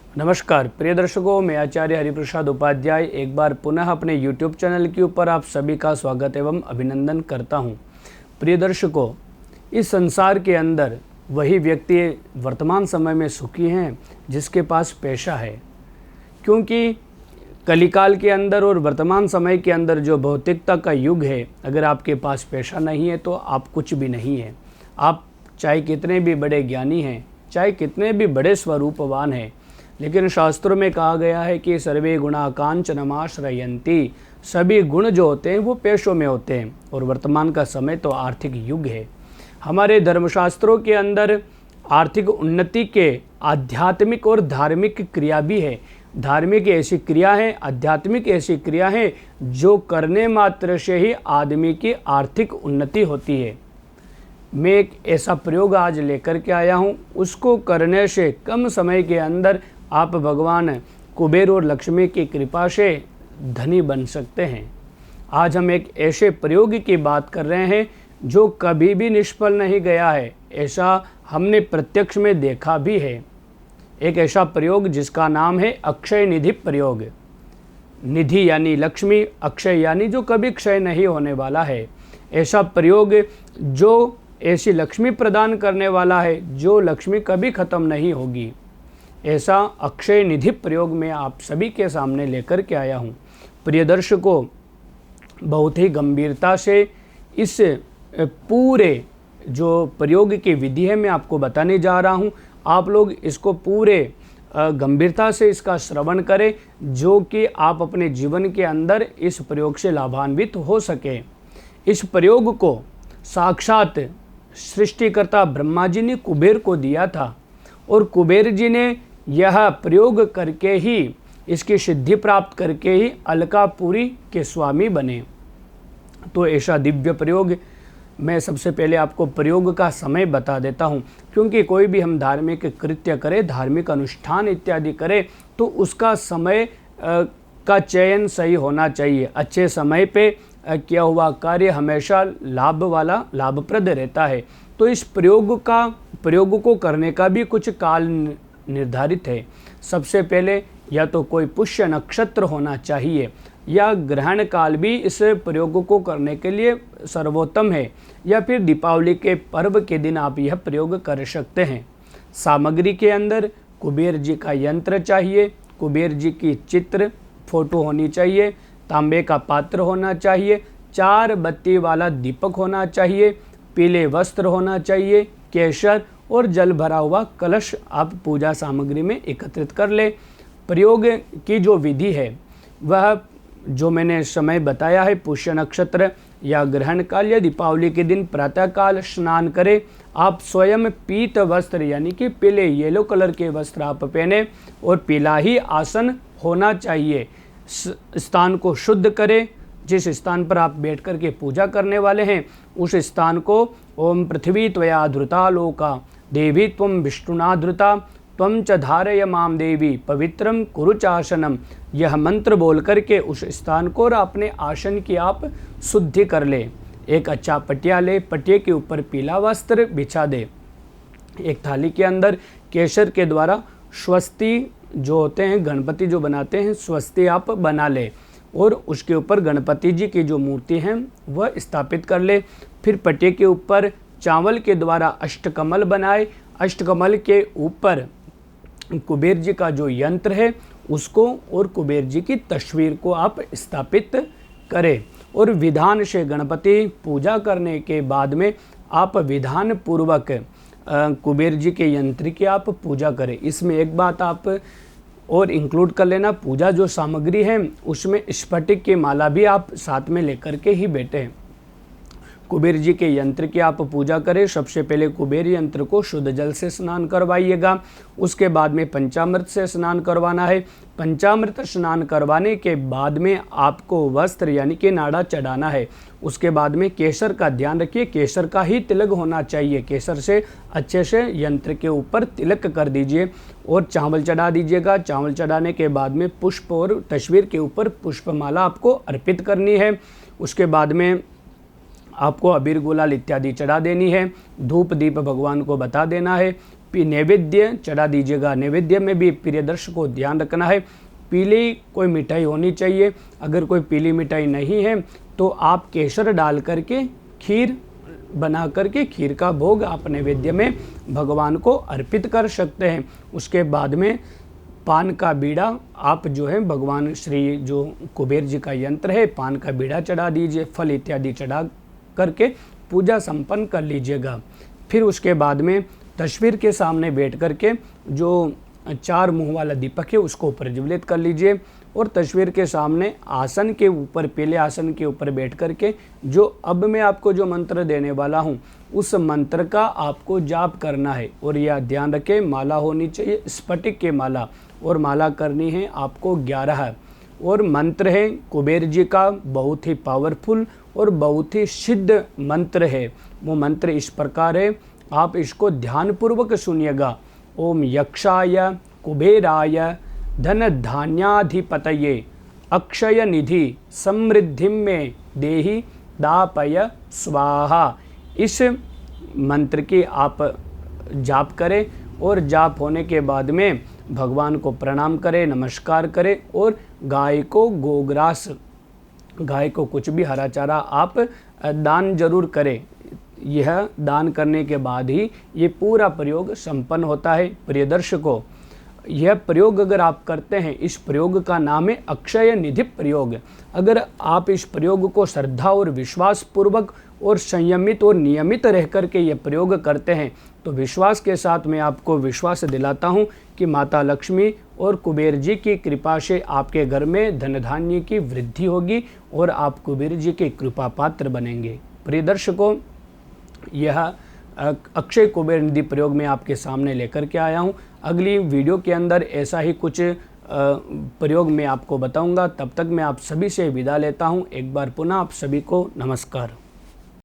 नमस्कार प्रिय दर्शकों, मैं आचार्य हरिप्रसाद उपाध्याय एक बार पुनः अपने YouTube चैनल के ऊपर आप सभी का स्वागत एवं अभिनंदन करता हूं। प्रिय दर्शकों, इस संसार के अंदर वही व्यक्ति वर्तमान समय में सुखी हैं जिसके पास पैसा है, क्योंकि कलिकाल के अंदर और वर्तमान समय के अंदर जो भौतिकता का युग है, अगर आपके पास पैसा नहीं है तो आप कुछ भी नहीं है। आप चाहे कितने भी बड़े ज्ञानी हैं, चाहे कितने भी बड़े स्वरूपवान हैं, लेकिन शास्त्रों में कहा गया है कि सर्वे गुणा कांचनमाश्रयन्ति, सभी गुण जो होते हैं वो पैसों में होते हैं। और वर्तमान का समय तो आर्थिक युग है। हमारे धर्मशास्त्रों के अंदर आर्थिक उन्नति के आध्यात्मिक और धार्मिक क्रिया भी है। धार्मिक ऐसी क्रिया है, आध्यात्मिक ऐसी क्रिया है जो करने मात्र से ही आदमी की आर्थिक उन्नति होती है। मैं एक ऐसा प्रयोग आज लेकर के आया हूँ, उसको करने से कम समय के अंदर आप भगवान कुबेर और लक्ष्मी की कृपा से धनी बन सकते हैं। आज हम एक ऐसे प्रयोग की बात कर रहे हैं जो कभी भी निष्फल नहीं गया है, ऐसा हमने प्रत्यक्ष में देखा भी है। एक ऐसा प्रयोग जिसका नाम है अक्षय निधि प्रयोग। निधि यानी लक्ष्मी, अक्षय यानी जो कभी क्षय नहीं होने वाला है। ऐसा प्रयोग जो ऐसी लक्ष्मी प्रदान करने वाला है जो लक्ष्मी कभी ख़त्म नहीं होगी। ऐसा अक्षय निधि प्रयोग में आप सभी के सामने लेकर के आया हूँ। प्रिय दर्शकों, बहुत ही गंभीरता से इस पूरे जो प्रयोग की विधि है मैं आपको बताने जा रहा हूँ। आप लोग इसको पूरे गंभीरता से इसका श्रवण करें, जो कि आप अपने जीवन के अंदर इस प्रयोग से लाभान्वित हो सके। इस प्रयोग को साक्षात सृष्टिकर्ता ब्रह्मा जी ने कुबेर को दिया था और कुबेर जी ने यह प्रयोग करके ही, इसकी सिद्धि प्राप्त करके ही अलकापुरी के स्वामी बने। तो ऐसा दिव्य प्रयोग, मैं सबसे पहले आपको प्रयोग का समय बता देता हूँ, क्योंकि कोई भी हम धार्मिक कृत्य करें, धार्मिक अनुष्ठान इत्यादि करें तो उसका समय का चयन सही होना चाहिए। अच्छे समय पे किया हुआ कार्य हमेशा लाभप्रद रहता है। तो इस प्रयोग को करने का भी कुछ काल निर्धारित है। सबसे पहले या तो कोई पुष्य नक्षत्र होना चाहिए, या ग्रहण काल भी इस प्रयोग को करने के लिए सर्वोत्तम है, या फिर दीपावली के पर्व के दिन आप यह प्रयोग कर सकते हैं। सामग्री के अंदर कुबेर जी का यंत्र चाहिए, कुबेर जी की चित्र फोटो होनी चाहिए, तांबे का पात्र होना चाहिए, 4 बत्ती वाला दीपक होना चाहिए, पीले वस्त्र होना चाहिए, केसर और जल भरा हुआ कलश आप पूजा सामग्री में एकत्रित कर ले। प्रयोग की जो विधि है वह जो मैंने समय बताया है, पुष्य नक्षत्र या ग्रहण काल या दीपावली के दिन प्रातःकाल स्नान करें। आप स्वयं पीत वस्त्र यानी कि पीले येलो कलर के वस्त्र आप पहने और पीला ही आसन होना चाहिए। स्थान को शुद्ध करें। जिस स्थान पर आप बैठ कर के पूजा करने वाले हैं उस स्थान को ओम पृथ्वी त्वया धृता लोका देवी त्वं विष्णुना धृता त्वं च धारय माम देवी पवित्रम कुरु चासनम, यह मंत्र बोल करके उस स्थान को और अपने आसन की आप शुद्धि कर ले। एक अच्छा पटिया ले, पटिये के ऊपर पीला वस्त्र बिछा दे। एक थाली के अंदर केसर के द्वारा स्वस्ति जो होते हैं, गणपति जो बनाते हैं, स्वस्ति आप बना ले और उसके ऊपर गणपति जी की जो मूर्ति हैं वह स्थापित कर ले। फिर पटिये के ऊपर चावल के द्वारा अष्टकमल बनाए। अष्टकमल के ऊपर कुबेर जी का जो यंत्र है उसको और कुबेर जी की तस्वीर को आप स्थापित करें। और विधान से गणपति पूजा करने के बाद में आप विधान पूर्वक कुबेर जी के यंत्र की आप पूजा करें। इसमें एक बात आप और इंक्लूड कर लेना, पूजा जो सामग्री है उसमें स्फटिक की माला भी आप साथ में लेकर के ही बैठे। कुबेर जी के यंत्र की आप पूजा करें। सबसे पहले कुबेर यंत्र को शुद्ध जल से स्नान करवाइएगा। उसके बाद में पंचामृत से स्नान करवाना है। पंचामृत स्नान करवाने के बाद में आपको वस्त्र यानी कि नाड़ा चढ़ाना है। उसके बाद में केसर का ध्यान रखिए, केसर का ही तिलक होना चाहिए। केसर से अच्छे से यंत्र के ऊपर तिलक कर दीजिए और चावल चढ़ा दीजिएगा। चावल चढ़ाने के बाद में पुष्प और तस्वीर के ऊपर पुष्पमाला आपको अर्पित करनी है। उसके बाद में आपको अबीर गुलाल इत्यादि चढ़ा देनी है। धूप दीप भगवान को बता देना है। नैवेद्य चढ़ा दीजिएगा। नैवेद्य में भी प्रिय दर्शकों ध्यान रखना है, पीली कोई मिठाई होनी चाहिए। अगर कोई पीली मिठाई नहीं है तो आप केसर डाल करके खीर बना करके खीर का भोग आप नैवेद्य में भगवान को अर्पित कर सकते हैं। उसके बाद में पान का बीड़ा आप जो है भगवान श्री जो कुबेर जी का यंत्र है, पान का बीड़ा चढ़ा दीजिए, फल इत्यादि चढ़ा करके पूजा संपन्न कर लीजिएगा। फिर उसके बाद में तस्वीर के सामने बैठ करके जो 4 मुंह वाला दीपक है उसको प्रज्वलित कर लीजिए और तस्वीर के सामने आसन के ऊपर, पहले आसन के ऊपर बैठ करके जो अब मैं आपको जो मंत्र देने वाला हूँ उस मंत्र का आपको जाप करना है। और यह ध्यान रखें, माला होनी चाहिए स्फटिक की माला, और माला करनी है आपको 11। और मंत्र है कुबेर जी का बहुत ही पावरफुल और बहुत ही सिद्ध मंत्र है। वो मंत्र इस प्रकार है, आप इसको ध्यानपूर्वक सुनिएगा। ओम यक्षाय कुबेराय धन धान्याधिपतये अक्षय निधि समृद्धि में देहि दापय स्वाहा। इस मंत्र की आप जाप करें और जाप होने के बाद में भगवान को प्रणाम करें, नमस्कार करें और गाय को गोग्रास, गाय को कुछ भी हरा चारा आप दान जरूर करें। यह दान करने के बाद ही ये पूरा प्रयोग संपन्न होता है। प्रिय दर्शकों, यह प्रयोग अगर आप करते हैं, इस प्रयोग का नाम है अक्षय निधि प्रयोग। अगर आप इस प्रयोग को श्रद्धा और विश्वास पूर्वक और संयमित और नियमित रह करके ये प्रयोग करते हैं तो विश्वास के साथ मैं आपको विश्वास दिलाता हूँ कि माता लक्ष्मी और कुबेर जी की कृपा से आपके घर में धन धान्य की वृद्धि होगी और आप कुबेर जी के कृपा पात्र बनेंगे। प्रिय दर्शकों, यह अक्षय कुबेर निधि प्रयोग में आपके सामने लेकर के आया हूँ। अगली वीडियो के अंदर ऐसा ही कुछ प्रयोग मैं आपको बताऊंगा। तब तक मैं आप सभी से विदा लेता हूँ। एक बार पुनः आप सभी को नमस्कार।